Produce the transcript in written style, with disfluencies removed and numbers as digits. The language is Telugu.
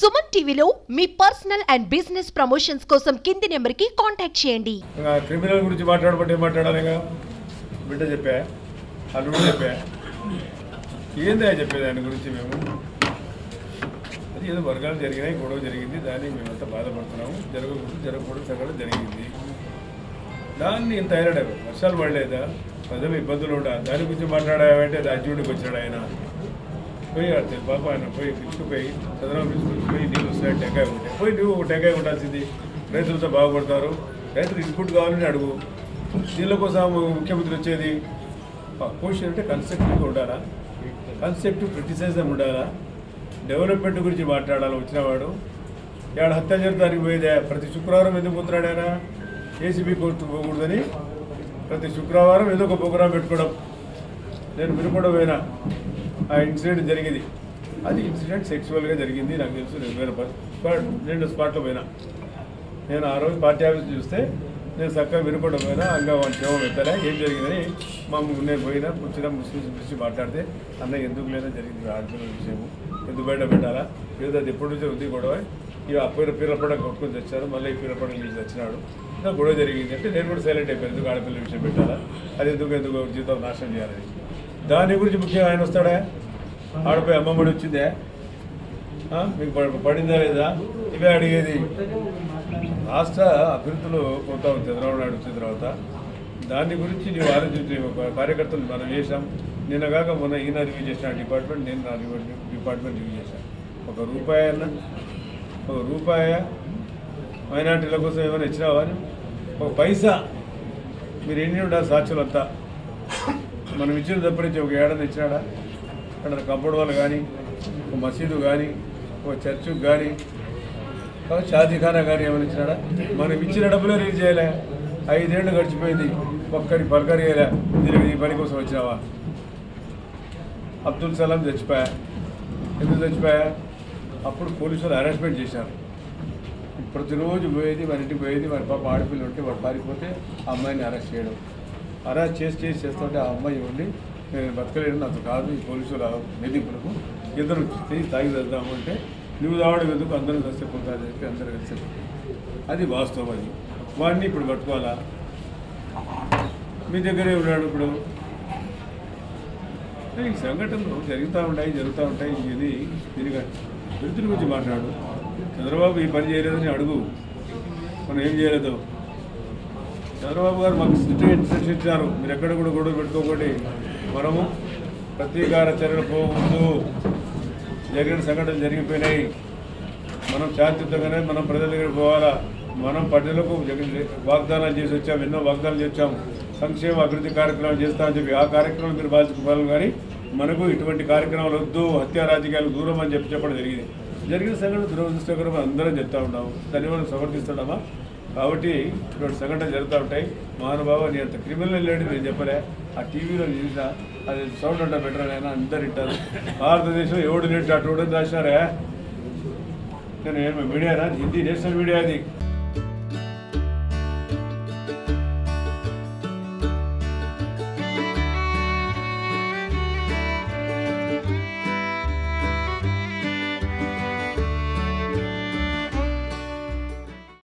సుమన్ టీవీలో మీ పర్సనల్ అండ్ బిజినెస్ ప్రమోషన్స్ కోసం కింది నెంబర్కి కాంటాక్ట్ చేయండి. క్రిమినల్ గురించి మాట్లాడబట్టే మాట్లాడాలిగా బిడ్డ చెప్పా అల్లుడు చెప్పా ఏందా చెప్పేది ఆయన గురించి మేము అది ఏదో వర్గాలు జరిగినాయి గొడవ జరిగింది దాన్ని మేమంతా బాధపడుతున్నాము జరగకూడదు సగడం జరిగింది దాన్ని ఇంత అయినాడు వర్షాలు పడలేదా ప్రజలు ఇబ్బందులు ఉండా దాని గురించి మాట్లాడావంటే రాజ్యుడికి వచ్చాడు ఆయన పోయి ఆడుతుంది పాప ఆయన పోయి పిలుచుకుపోయి చంద్రబాబు పిలుచుకుపోయి నీళ్ళు వస్తాయి టెంకాయ ఉంటాయి పోయి నువ్వు టెంకాయ ఉండాల్సింది రైతులతో బాగుపడతారు రైతులు ఇన్పుట్ కావాలని అడుగు దీనిలో కోసం ముఖ్యమంత్రి వచ్చేది క్వశ్చన్ అంటే కన్స్ట్రక్టివ్గా ఉండాలా కన్స్ట్రక్టివ్ క్రిటిసైజం ఉండాలా డెవలప్మెంట్ గురించి మాట్లాడాలి వచ్చినవాడు ఇక్కడ హత్య జరుగుతానికి పోయేదే ప్రతి శుక్రవారం ఎందుకు పోతున్నాడు ఆయన ఏసీబీ కోర్టు పోకూడదని ప్రతి శుక్రవారం ఏదో ఒక ప్రోగ్రాం పెట్టుకోవడం నేను వినపడం పోయినా ఆ ఇన్సిడెంట్ జరిగింది అది ఇన్సిడెంట్ సెక్సువల్గా జరిగింది నాకు తెలుసు నేను స్పాట్లో పోయినా నేను ఆ రోజు పార్టీ ఆఫీస్ చూస్తే నేను చక్కగా వినపడం పోయినా అంగా వాళ్ళ శవం ఎత్తలే ఏం జరిగిందని నేను పోయినా కూర్చున్నా ముస్లిమ్స్ గురించి మాట్లాడితే అన్న ఎందుకు లేదా జరిగింది ఆడపిల్లల విషయము ఎందుకు బయట పెట్టాలా ఏదో అది ఎప్పటి నుంచో ఉంది గొడవ ఇక పీరపడ కొట్టుకొని తెచ్చారు మళ్ళీ పీరపడ నుంచి వచ్చినాడు ఇంకా గొడవ జరిగింది అంటే నేను కూడా సైలెంట్ అయిపోయాను ఎందుకు ఆడపిల్లల విషయం పెట్టాలా అది ఎందుకు జీవితం నాశనం చేయాలని దాని గురించి ముఖ్యంగా ఆయన వస్తాడా ఆడపై అమ్మమ్మడి వచ్చిందే మీకు పడిందా లేదా ఇవే అడిగేది రాష్ట్ర అభివృద్ధిలో కొంత చంద్రబాబు నాయుడు వచ్చిన తర్వాత దాని గురించి నువ్వు ఆలోచించి కార్యకర్తలు మనం చేసాం నిన్నగాక మొన్న ఈయన రివ్యూ చేసిన డిపార్ట్మెంట్ నేను నా డిపార్ట్మెంట్ రివ్యూ చేశాను ఒక రూపాయ మైనార్టీల కోసం ఏమైనా ఇచ్చినావా ఒక పైసా మీరు ఎన్ని ఉండాలి సాక్షులంతా మనం ఇచ్చిన తప్పనించి ఒక ఏడాది ఇచ్చినాడా అక్కడ కంపౌండ్ వాళ్ళు కానీ ఒక మసీదు కానీ ఒక చర్చికి కానీ షాదీఖానా కానీ ఏమైనా ఇచ్చినాడా మనం ఇచ్చిన డబ్బులే రిలీజ్ చేయలే 5 ఏళ్ళు గడిచిపోయింది ఒక్కడి పలకరియలే దీనికి ఈ పని కోసం వచ్చినావా అబ్దుల్ సలాం చచ్చిపోయా ఎందుకు చచ్చిపోయా అప్పుడు పోలీసులు అరెస్ట్మెంట్ చేశారు ప్రతిరోజు పోయేది మన ఇంటికి పోయేది మన పాప ఆడపిల్లలు ఉంటే వాడు పారిపోతే ఆ అమ్మాయిని అరెస్ట్ చేయడం అరెస్ట్ చేస్తుంటే ఆ అమ్మాయి ఉండి నేను బతకలేను నాకు కాదు ఈ పోలీసుల వేధింపులకు ఇద్దరు తాగి వెళ్దాము అంటే నువ్వు రావడం ఎందుకు అందరూ కలిసి పోతారు చెప్పి అందరూ కలిసి అది వాస్తవం అది వాడిని ఇప్పుడు పట్టుకోవాలా మీ దగ్గరే ఉన్నాడు ఇప్పుడు ఈ సంఘటనలు జరుగుతూ ఉంటాయి ఇది దీనిగా వృత్తిని గురించి మాట్లాడు చంద్రబాబు ఈ పని చేయలేదని అడుగు మనం ఏం చేయలేదు చంద్రబాబు గారు మాకు ఇన్స్ట్రక్షన్ ఇచ్చారు మీరు ఎక్కడ కూడా గొడవ పెట్టుకోకండి మనము ప్రతీకార చర్యలు పోవద్దు జరిగిన సంఘటనలు జరిగిపోయినాయి మనం శాంతియుతంగానే మనం ప్రజల దగ్గర పోవాలా మనం ప్రజలకు వాగ్దానాలు చేసి వచ్చాం ఎన్నో వాగ్దానాలు చేసాం సంక్షేమ అభివృద్ధి కార్యక్రమాలు చేస్తామని చెప్పి ఆ కార్యక్రమాలు మీరు బాధ్యతలు కానీ మనకు ఇటువంటి కార్యక్రమాలు వద్దు హత్యా రాజకీయాలు దూరం అని చెప్పడం జరిగిన సంఘటన దురదృష్టకరం అందరం చెప్తా ఉన్నాము దాన్ని మనం సమర్థిస్తున్నామా కాబట్టి ఇటువంటి సంఘటనలు జరుగుతూ ఉంటాయి మహానుభావ నీ అంత క్రిమినల్ లేడీ నేను చెప్పలే ఆ టీవీలో చూసినా అది సౌండ్ అంటా బెటర్ అయినా అందరు వింటారు భారతదేశం ఎవడు నేర్చు అటు రాసినారే నేను మీడియానా హిందీ నేషనల్ మీడియా అది